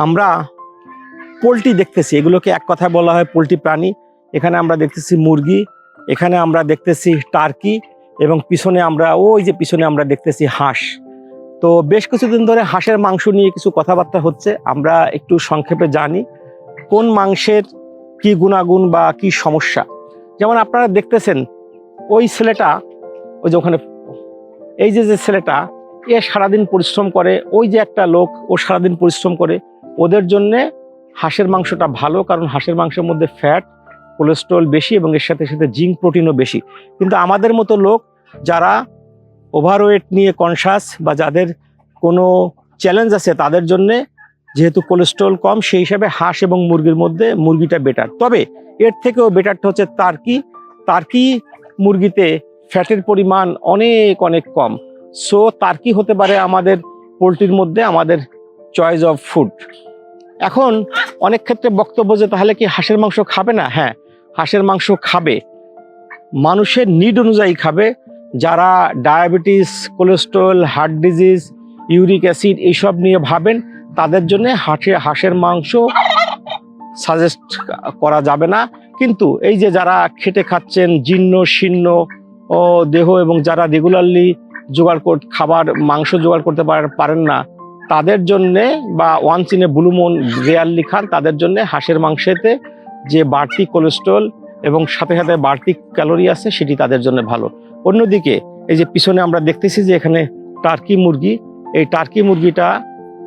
আমরা পোলট্রি দেখতেছি, এগুলোকে এক কথায় বলা হয় পোলট্রি প্রাণী। এখানে আমরা দেখতেছি মুরগি, এখানে আমরা দেখতেছি টার্কি, এবং পিছনে আমরা দেখতেছি হাঁস। তো বেশ কিছুদিন ধরে হাঁসের মাংস নিয়ে কিছু কথাবার্তা হচ্ছে। আমরা একটু সংক্ষেপে জানি কোন মাংসের কি গুণাগুণ বা কি সমস্যা। যেমন আপনারা দেখতেছেন ওই ছেলেটা, ওই যে ওখানে এই যে ছেলেটা, এ সারাদিন পরিশ্রম করে, ওই যে একটা লোক ও সারাদিন পরিশ্রম করে, ওদের জন্যে হাঁসের মাংসটা ভালো, কারণ হাঁসের মাংসের মধ্যে ফ্যাট, কোলেস্ট্রল বেশি এবং এর সাথে সাথে জিঙ্ক প্রোটিনও বেশি। কিন্তু আমাদের মতো লোক যারা ওভারওয়েট নিয়ে কনসাস বা যাদের কোনো চ্যালেঞ্জ আছে, তাদের জন্যে যেহেতু কোলেস্ট্রল কম, সেই হিসাবে হাঁস এবং মুরগির মধ্যে মুরগিটা বেটার। তবে এর থেকেও বেটারটা হচ্ছে টার্কি মুরগিতে ফ্যাটের পরিমাণ অনেক অনেক কম। সো টার্কি হতে পারে আমাদের পোলট্রির মধ্যে আমাদের চয়েস অফ ফুড। এখন অনেক ক্ষেত্রে বক্তব্য যে তাহলে কি হাঁসের মাংস খাবে না? হ্যাঁ, হাঁসের মাংস খাবে, মানুষের নিড অনুযায়ী খাবে। যারা diabetes, cholesterol, heart disease, uric acid এইসব নিয়ে ভাবেন, তাদের জন্য হাঁসের মাংস সাজেস্ট করা যাবে না। কিন্তু এই যে যারা খেটে খাচ্ছেন, জীর্ণ শীর্ণ ও দেহ, এবং যারা রেগুলারলি মাংস জোগাড় করতে পারেন না, তাদের জন্যে, বা once in a blue moon rarely খান, তাদের জন্য হাঁসের মাংসেতে যে বাড়তি কোলেস্ট্রল এবং সাথে সাথে বাড়তি ক্যালোরি আছে, সেটি তাদের জন্য ভালো। অন্যদিকে এই যে পিছনে আমরা দেখতেছি যে এখানে টার্কি মুরগি, এই টার্কি মুরগিটা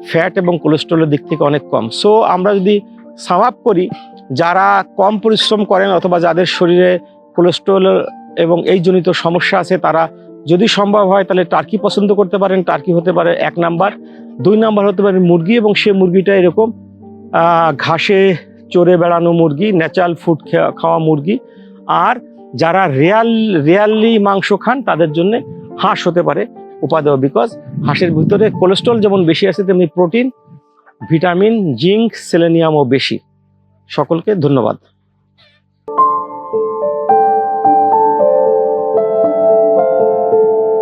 ফ্যাট এবং কোলেস্ট্রলের দিক থেকে অনেক কম। সো আমরা যদি সাম আপ করি, যারা কম পরিশ্রম করেন অথবা যাদের শরীরে কোলেস্ট্রল এবং এই জনিত সমস্যা আছে, তারা যদি সম্ভব হয় তাহলে টার্কি পছন্দ করতে পারেন। টার্কি হতে পারে 1 নাম্বার। 2 নাম্বার হতে পারে মুরগি, এবং সে মুরগিটা এরকম ঘাসে চড়ে বেড়ানো মুরগি, ন্যাচারাল ফুড খাওয়া মুরগি। আর যারা রিয়ালি মাংস খান, তাদের জন্য হাঁস হতে পারে উপাদেয়। বিকজ হাঁসের ভিতরে কোলেস্ট্রল যেমন বেশি আছে, তেমনি প্রোটিন, ভিটামিন, জিঙ্ক, সেলেনিয়ামও বেশি। সকলকে ধন্যবাদ।